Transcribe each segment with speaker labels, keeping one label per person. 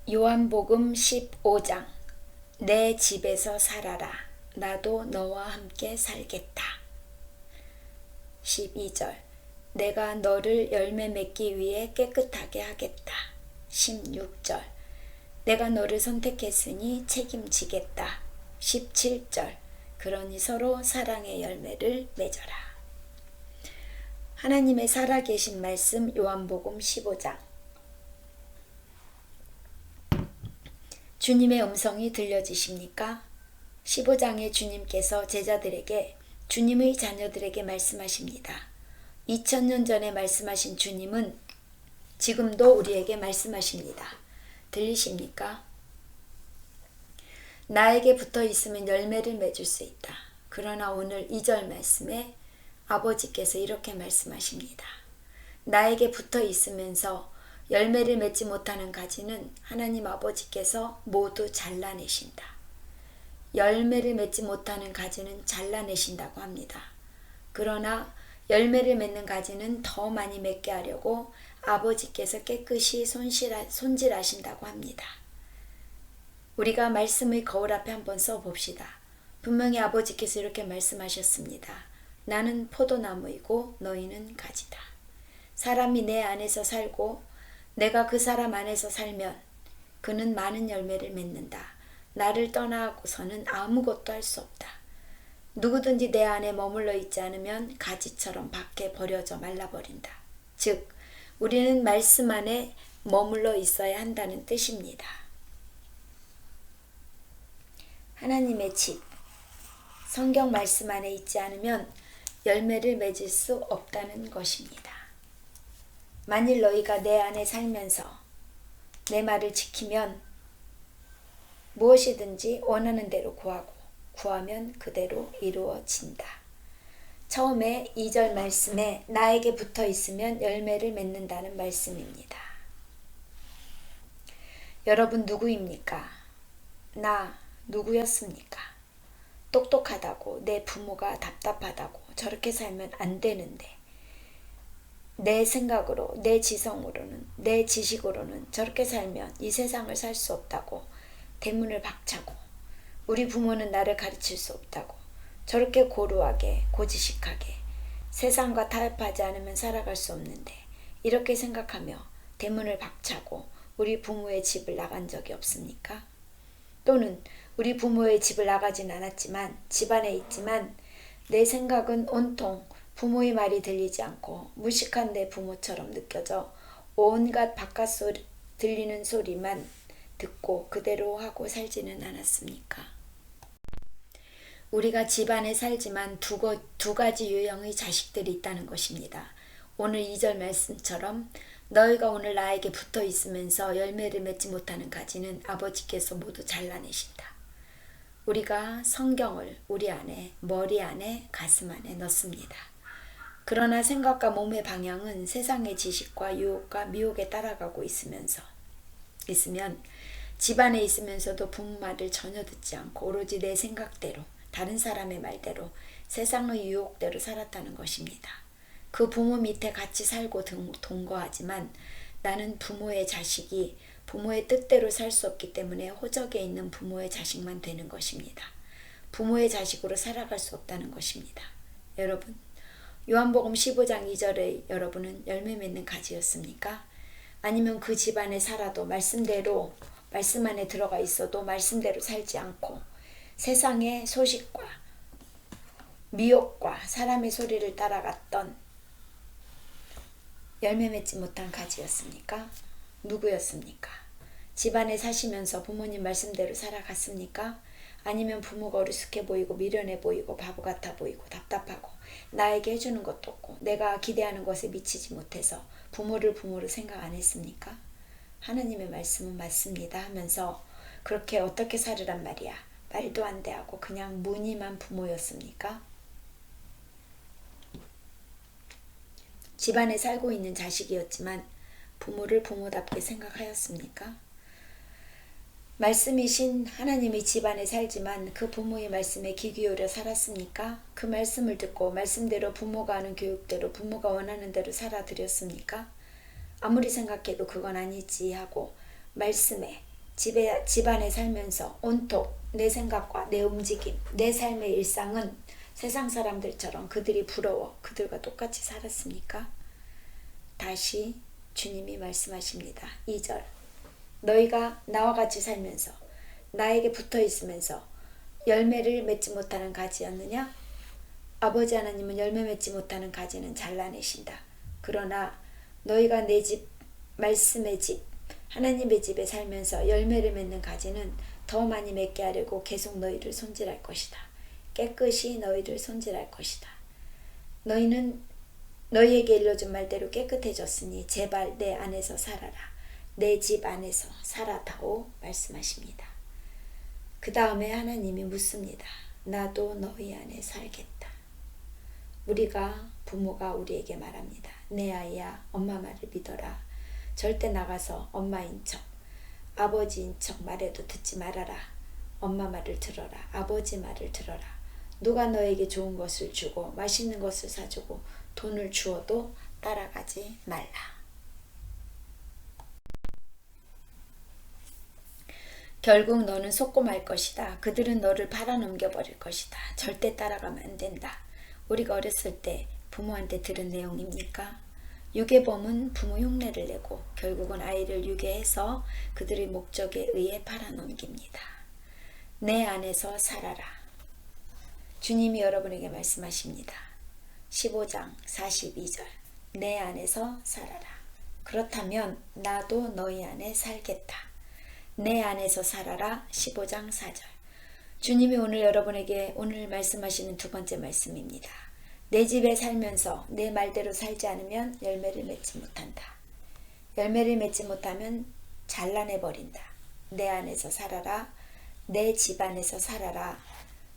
Speaker 1: 요한복음 15장 내 집에서 살아라. 나도 너와 함께 살겠다. 12절 내가 너를 열매 맺기 위해 깨끗하게 하겠다. 16절 내가 너를 선택했으니 책임지겠다. 17절 그러니 서로 사랑의 열매를 맺어라. 하나님의 살아계신 말씀 요한복음 15장 주님의 음성이 들려지십니까? 15장에 주님께서 제자들에게 주님의 자녀들에게 말씀하십니다. 2000년 전에 말씀하신 주님은 지금도 우리에게 말씀하십니다. 들리십니까? 나에게 붙어 있으면 열매를 맺을 수 있다. 그러나 오늘 2절 말씀에 아버지께서 이렇게 말씀하십니다. 나에게 붙어 있으면서 열매를 맺지 못하는 가지는 하나님 아버지께서 모두 잘라내신다. 열매를 맺지 못하는 가지는 잘라내신다고 합니다. 그러나 열매를 맺는 가지는 더 많이 맺게 하려고 아버지께서 깨끗이 손질하신다고 합니다. 우리가 말씀의 거울 앞에 한번 써봅시다. 분명히 아버지께서 이렇게 말씀하셨습니다. 나는 포도나무이고 너희는 가지다. 사람이 내 안에서 살고 내가 그 사람 안에서 살면 그는 많은 열매를 맺는다. 나를 떠나고서는 아무것도 할 수 없다. 누구든지 내 안에 머물러 있지 않으면 가지처럼 밖에 버려져 말라버린다. 즉 우리는 말씀 안에 머물러 있어야 한다는 뜻입니다. 하나님의 집, 성경 말씀 안에 있지 않으면 열매를 맺을 수 없다는 것입니다. 만일 너희가 내 안에 살면서 내 말을 지키면 무엇이든지 원하는 대로 구하면 그대로 이루어진다. 처음에 2절 말씀에 나에게 붙어 있으면 열매를 맺는다는 말씀입니다. 여러분 누구입니까? 나 누구였습니까? 똑똑하다고 내 부모가 답답하다고 저렇게 살면 안 되는데 내 생각으로 내 지성으로는 내 지식으로는 저렇게 살면 이 세상을 살 수 없다고 대문을 박차고 우리 부모는 나를 가르칠 수 없다고 저렇게 고루하게 고지식하게 세상과 타협하지 않으면 살아갈 수 없는데 이렇게 생각하며 대문을 박차고 우리 부모의 집을 나간 적이 없습니까? 또는 우리 부모의 집을 나가진 않았지만 집안에 있지만 내 생각은 온통 부모의 말이 들리지 않고 무식한 내 부모처럼 느껴져 온갖 바깥 소리, 들리는 소리만 듣고 그대로 하고 살지는 않았습니까? 우리가 집안에 살지만 두 가지 유형의 자식들이 있다는 것입니다. 오늘 2절 말씀처럼 너희가 오늘 나에게 붙어 있으면서 열매를 맺지 못하는 가지는 아버지께서 모두 잘라내신다. 우리가 성경을 우리 안에 머리 안에 가슴 안에 넣습니다. 그러나 생각과 몸의 방향은 세상의 지식과 유혹과 미혹에 따라가고 있으면 집안에 있으면서도 부모 말을 전혀 듣지 않고 오로지 내 생각대로 다른 사람의 말대로 세상의 유혹대로 살았다는 것입니다. 그 부모 밑에 같이 살고 동거하지만 나는 부모의 자식이 부모의 뜻대로 살 수 없기 때문에 호적에 있는 부모의 자식만 되는 것입니다. 부모의 자식으로 살아갈 수 없다는 것입니다. 여러분 요한복음 15장 2절의 여러분은 열매 맺는 가지였습니까? 아니면 그 집안에 살아도 말씀대로 말씀 안에 들어가 있어도 말씀대로 살지 않고 세상의 소식과 미혹과 사람의 소리를 따라갔던 열매 맺지 못한 가지였습니까? 누구였습니까? 집안에 사시면서 부모님 말씀대로 살아갔습니까? 아니면 부모가 어리숙해 보이고 미련해 보이고 바보 같아 보이고 답답하고 나에게 해주는 것도 없고 내가 기대하는 것에 미치지 못해서 부모를 생각 안 했습니까? 하나님의 말씀은 맞습니다 하면서 그렇게 어떻게 살으란 말이야 말도 안 돼 하고 그냥 무늬만 부모였습니까? 집안에 살고 있는 자식이었지만 부모를 부모답게 생각하였습니까? 말씀이신 하나님의 집안에 살지만 그 부모의 말씀에 귀 기울여 살았습니까? 그 말씀을 듣고 말씀대로 부모가 하는 교육대로 부모가 원하는 대로 살아드렸습니까? 아무리 생각해도 그건 아니지 하고 말씀에 집안에 살면서 온통 내 생각과 내 움직임, 내 삶의 일상은 세상 사람들처럼 그들이 부러워 그들과 똑같이 살았습니까? 다시 주님이 말씀하십니다. 2절. 너희가 나와 같이 살면서 나에게 붙어 있으면서 열매를 맺지 못하는 가지였느냐? 아버지 하나님은 열매 맺지 못하는 가지는 잘라내신다. 그러나 너희가 내 집, 말씀의 집, 하나님의 집에 살면서 열매를 맺는 가지는 더 많이 맺게 하려고 계속 너희를 손질할 것이다. 깨끗이 너희를 손질할 것이다. 너희는 너희에게 일러준 말대로 깨끗해졌으니 제발 내 안에서 살아라. 내 집 안에서 살아다오 말씀하십니다. 그 다음에 하나님이 묻습니다. 나도 너희 안에 살겠다. 우리가 부모가 우리에게 말합니다. 내 아이야 엄마 말을 믿어라. 절대 나가서 엄마인 척 아버지인 척 말해도 듣지 말아라. 엄마 말을 들어라. 아버지 말을 들어라. 누가 너에게 좋은 것을 주고 맛있는 것을 사주고 돈을 주어도 따라가지 말라. 결국 너는 속고 말 것이다. 그들은 너를 팔아넘겨 버릴 것이다. 절대 따라가면 안 된다. 우리가 어렸을 때 부모한테 들은 내용입니까? 유괴범은 부모 흉내를 내고 결국은 아이를 유괴해서 그들의 목적에 의해 팔아넘깁니다. 내 안에서 살아라. 주님이 여러분에게 말씀하십니다. 15장 42절. 내 안에서 살아라. 그렇다면 나도 너희 안에 살겠다. 내 안에서 살아라. 15장 4절. 주님이 오늘 여러분에게 오늘 말씀하시는 두 번째 말씀입니다. 내 집에 살면서 내 말대로 살지 않으면 열매를 맺지 못한다. 열매를 맺지 못하면 잘라내버린다. 내 안에서 살아라. 내 집 안에서 살아라.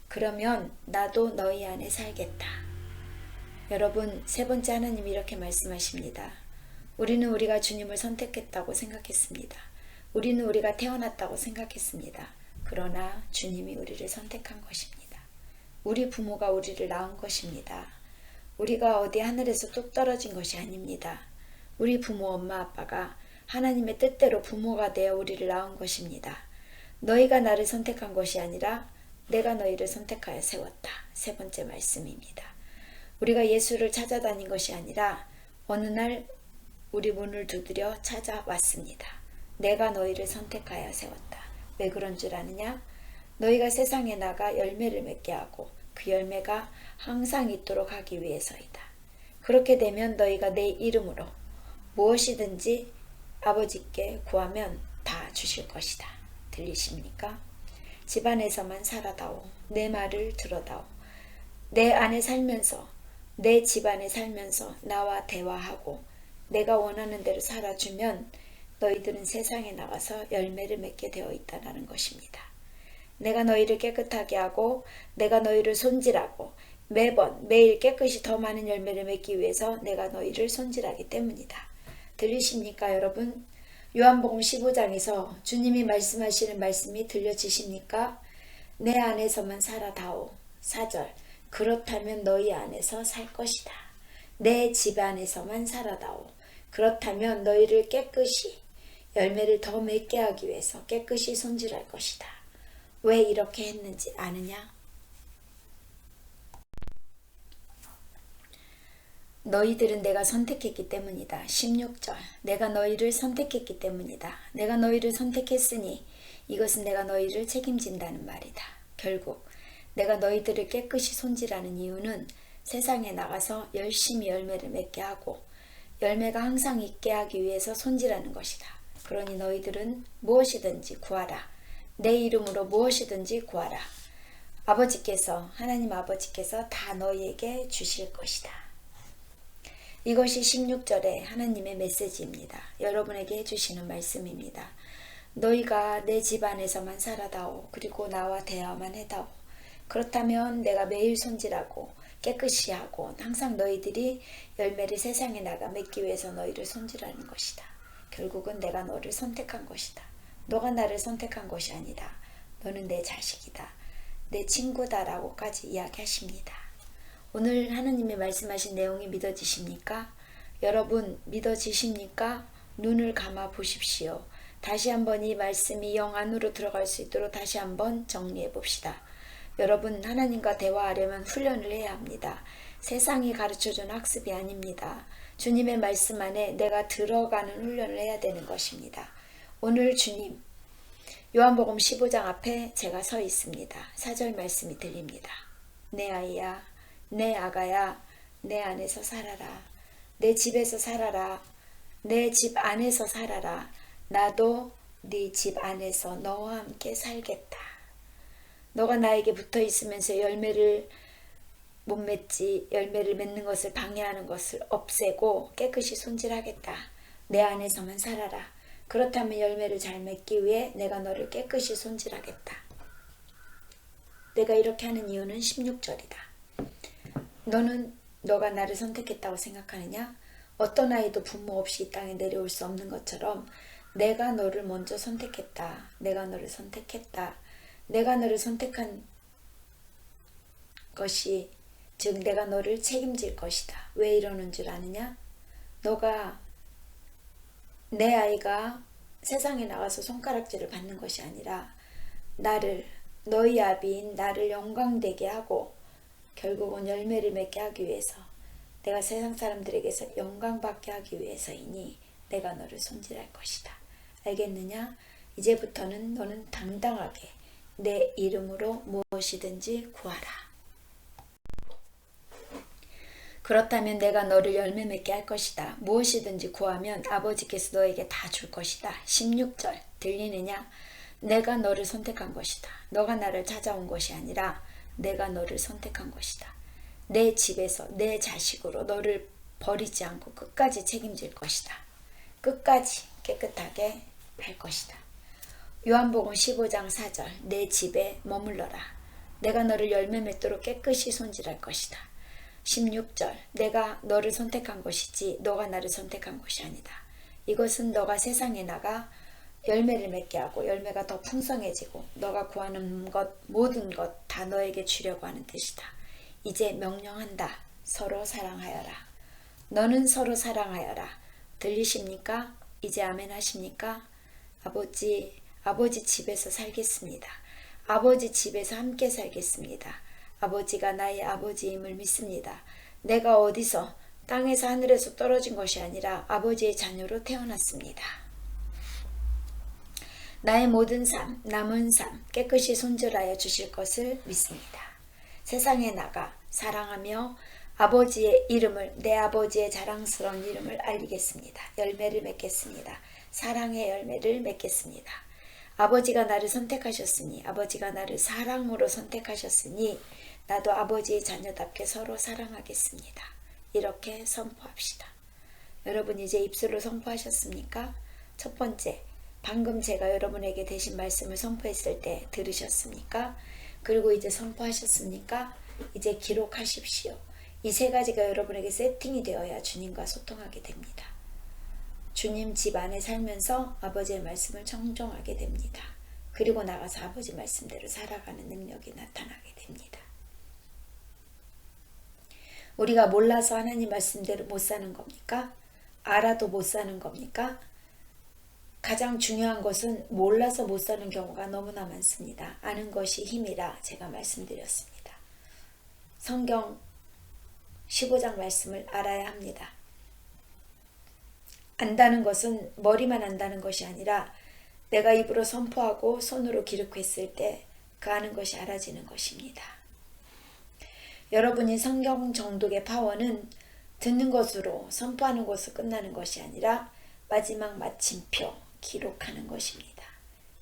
Speaker 1: 그러면 나도 너희 안에 살겠다. 여러분, 세 번째 하나님이 이렇게 말씀하십니다. 우리는 우리가 주님을 선택했다고 생각했습니다. 우리는 우리가 태어났다고 생각했습니다. 그러나 주님이 우리를 선택한 것입니다. 우리 부모가 우리를 낳은 것입니다. 우리가 어디 하늘에서 뚝 떨어진 것이 아닙니다. 우리 부모 엄마 아빠가 하나님의 뜻대로 부모가 되어 우리를 낳은 것입니다. 너희가 나를 선택한 것이 아니라 내가 너희를 선택하여 세웠다. 세 번째 말씀입니다. 우리가 예수를 찾아다닌 것이 아니라 어느 날 우리 문을 두드려 찾아왔습니다. 내가 너희를 선택하여 세웠다. 왜 그런 줄 아느냐? 너희가 세상에 나가 열매를 맺게 하고 그 열매가 항상 있도록 하기 위해서이다. 그렇게 되면 너희가 내 이름으로 무엇이든지 아버지께 구하면 다 주실 것이다. 들리십니까? 집안에서만 살아다오. 내 말을 들어다오. 내 안에 살면서 내 집안에 살면서 나와 대화하고 내가 원하는 대로 살아주면 너희들은 세상에 나가서 열매를 맺게 되어 있다는 것입니다. 내가 너희를 깨끗하게 하고 내가 너희를 손질하고 매일 깨끗이 더 많은 열매를 맺기 위해서 내가 너희를 손질하기 때문이다. 들리십니까 여러분? 요한복음 15장에서 주님이 말씀하시는 말씀이 들려지십니까? 내 안에서만 살아다오. 4절. 그렇다면 너희 안에서 살 것이다. 내 집 안에서만 살아다오. 그렇다면 너희를 깨끗이 열매를 더 맺게 하기 위해서 깨끗이 손질할 것이다. 왜 이렇게 했는지 아느냐? 너희들은 내가 선택했기 때문이다. 16절. 내가 너희를 선택했기 때문이다. 내가 너희를 선택했으니 이것은 내가 너희를 책임진다는 말이다. 결국 내가 너희들을 깨끗이 손질하는 이유는 세상에 나가서 열심히 열매를 맺게 하고 열매가 항상 있게 하기 위해서 손질하는 것이다. 그러니 너희들은 무엇이든지 구하라. 내 이름으로 무엇이든지 구하라. 하나님 아버지께서 다 너희에게 주실 것이다. 이것이 16절의 하나님의 메시지입니다. 여러분에게 해주시는 말씀입니다. 너희가 내 집 안에서만 살아다오. 그리고 나와 대화만 해다오. 그렇다면 내가 매일 손질하고 깨끗이 하고 항상 너희들이 열매를 세상에 나가 맺기 위해서 너희를 손질하는 것이다. 결국은 내가 너를 선택한 것이다. 너가 나를 선택한 것이 아니다. 너는 내 자식이다. 내 친구다라고까지 이야기하십니다. 오늘 하나님이 말씀하신 내용이 믿어지십니까? 여러분 믿어지십니까? 눈을 감아 보십시오. 다시 한번 이 말씀이 영 안으로 들어갈 수 있도록 다시 한번 정리해 봅시다. 여러분, 하나님과 대화하려면 훈련을 해야 합니다. 세상이 가르쳐준 학습이 아닙니다. 주님의 말씀 안에 내가 들어가는 훈련을 해야 되는 것입니다. 오늘 주님, 요한복음 15장 앞에 제가 서 있습니다. 4절 말씀이 들립니다. 내 아이야, 내 아가야, 내 안에서 살아라. 내 집에서 살아라. 내 집 안에서 살아라. 나도 네 집 안에서 너와 함께 살겠다. 너가 나에게 붙어 있으면서 열매를 못 맺지, 열매를 맺는 것을 방해하는 것을 없애고 깨끗이 손질하겠다. 내 안에서만 살아라. 그렇다면 열매를 잘 맺기 위해 내가 너를 깨끗이 손질하겠다. 내가 이렇게 하는 이유는 16절이다. 너가 나를 선택했다고 생각하느냐? 어떤 아이도 부모 없이 이 땅에 내려올 수 없는 것처럼 내가 너를 먼저 선택했다. 내가 너를 선택했다. 내가 너를 선택한 것이, 즉 내가 너를 책임질 것이다. 왜 이러는 줄 아느냐? 내 아이가 세상에 나가서 손가락질을 받는 것이 아니라 너희 아비인 나를 영광되게 하고 결국은 열매를 맺게 하기 위해서, 내가 세상 사람들에게서 영광받게 하기 위해서이니 내가 너를 손질할 것이다. 알겠느냐? 이제부터는 너는 당당하게 내 이름으로 무엇이든지 구하라. 그렇다면 내가 너를 열매 맺게 할 것이다. 무엇이든지 구하면 아버지께서 너에게 다 줄 것이다. 16절 들리느냐? 내가 너를 선택한 것이다. 너가 나를 찾아온 것이 아니라 내가 너를 선택한 것이다. 내 집에서 내 자식으로 너를 버리지 않고 끝까지 책임질 것이다. 끝까지 깨끗하게 할 것이다. 요한복음 15장 4절 내 집에 머물러라. 내가 너를 열매 맺도록 깨끗이 손질할 것이다. 16절 내가 너를 선택한 것이지 너가 나를 선택한 것이 아니다. 이것은 너가 세상에 나가 열매를 맺게 하고 열매가 더 풍성해지고 너가 구하는 것 모든 것 다 너에게 주려고 하는 뜻이다. 이제 명령한다. 서로 사랑하여라. 너는 서로 사랑하여라. 들리십니까? 이제 아멘 하십니까? 아버지 집에서 살겠습니다. 아버지 집에서 함께 살겠습니다. 아버지가 나의 아버지임을 믿습니다. 내가 어디서 땅에서 하늘에서 떨어진 것이 아니라 아버지의 자녀로 태어났습니다. 나의 모든 삶, 남은 삶 깨끗이 손질하여 주실 것을 믿습니다. 세상에 나가 사랑하며 아버지의 이름을, 내 아버지의 자랑스러운 이름을 알리겠습니다. 열매를 맺겠습니다. 사랑의 열매를 맺겠습니다. 아버지가 나를 선택하셨으니, 아버지가 나를 사랑으로 선택하셨으니 나도 아버지의 자녀답게 서로 사랑하겠습니다. 이렇게 선포합시다. 여러분 이제 입술로 선포하셨습니까? 첫 번째, 방금 제가 여러분에게 대신 말씀을 선포했을 때 들으셨습니까? 그리고 이제 선포하셨습니까? 이제 기록하십시오. 이 세 가지가 여러분에게 세팅이 되어야 주님과 소통하게 됩니다. 주님 집 안에 살면서 아버지의 말씀을 청종하게 됩니다. 그리고 나가서 아버지 말씀대로 살아가는 능력이 나타나게 됩니다. 우리가 몰라서 하나님 말씀대로 못 사는 겁니까? 알아도 못 사는 겁니까? 가장 중요한 것은 몰라서 못 사는 경우가 너무나 많습니다. 아는 것이 힘이라 제가 말씀드렸습니다. 성경 15장 말씀을 알아야 합니다. 안다는 것은 머리만 안다는 것이 아니라 내가 입으로 선포하고 손으로 기록했을 때 그 아는 것이 알아지는 것입니다. 여러분이 성경 정독의 파워는 듣는 것으로 선포하는 것으로 끝나는 것이 아니라 마지막 마침표 기록하는 것입니다.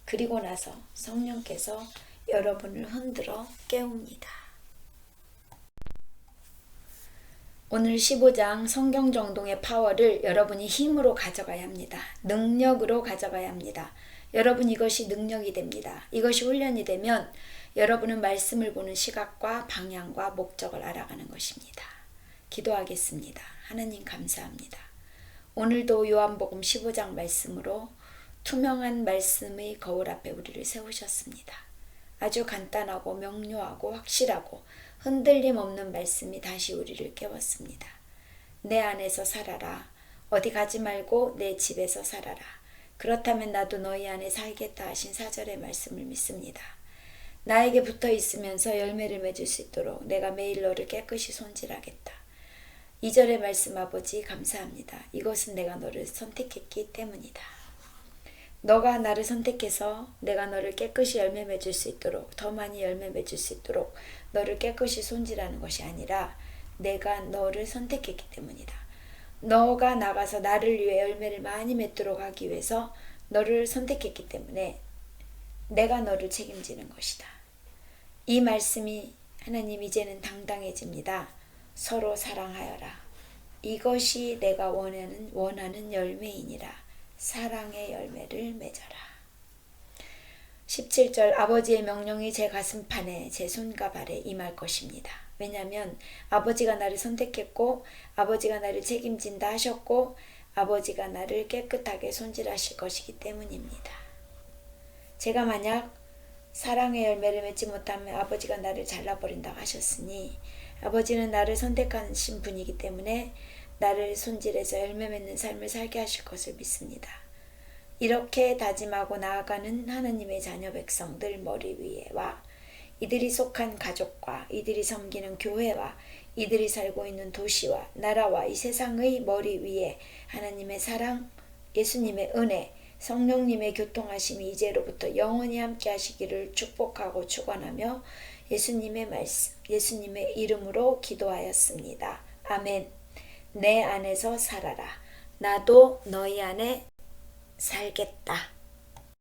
Speaker 1: 그리고 나서 성령께서 여러분을 흔들어 깨웁니다. 오늘 15장 성경 정독의 파워를 여러분이 힘으로 가져가야 합니다. 능력으로 가져가야 합니다. 여러분 이것이 능력이 됩니다. 이것이 훈련이 되면 여러분은 말씀을 보는 시각과 방향과 목적을 알아가는 것입니다. 기도하겠습니다. 하나님 감사합니다. 오늘도 요한복음 15장 말씀으로 투명한 말씀의 거울 앞에 우리를 세우셨습니다. 아주 간단하고 명료하고 확실하고 흔들림 없는 말씀이 다시 우리를 깨웠습니다. 내 안에서 살아라. 어디 가지 말고 내 집에서 살아라. 그렇다면 나도 너희 안에 살겠다 하신 4절의 말씀을 믿습니다. 나에게 붙어 있으면서 열매를 맺을 수 있도록 내가 매일 너를 깨끗이 손질하겠다. 2절의 말씀 아버지 감사합니다. 이것은 내가 너를 선택했기 때문이다. 너가 나를 선택해서 내가 너를 깨끗이 열매 맺을 수 있도록 더 많이 열매 맺을 수 있도록 너를 깨끗이 손질하는 것이 아니라 내가 너를 선택했기 때문이다. 너가 나가서 나를 위해 열매를 많이 맺도록 하기 위해서 너를 선택했기 때문에 내가 너를 책임지는 것이다. 이 말씀이 하나님 이제는 당당해집니다. 서로 사랑하여라. 이것이 내가 원하는 열매이니라. 사랑의 열매를 맺어라. 17절 아버지의 명령이 제 가슴판에 제 손과 발에 임할 것입니다. 왜냐하면 아버지가 나를 선택했고 아버지가 나를 책임진다 하셨고 아버지가 나를 깨끗하게 손질하실 것이기 때문입니다. 제가 만약 사랑의 열매를 맺지 못하면 아버지가 나를 잘라버린다고 하셨으니 아버지는 나를 선택하신 분이기 때문에 나를 손질해서 열매 맺는 삶을 살게 하실 것을 믿습니다. 이렇게 다짐하고 나아가는 하나님의 자녀 백성들 머리 위에와 이들이 속한 가족과 이들이 섬기는 교회와 이들이 살고 있는 도시와 나라와 이 세상의 머리 위에 하나님의 사랑, 예수님의 은혜, 성령님의 교통하심이 이제로부터 영원히 함께 하시기를 축복하고 축원하며 예수님의 말씀, 예수님의 이름으로 기도하였습니다. 아멘. 내 안에서 살아라. 나도 너희 안에 살겠다.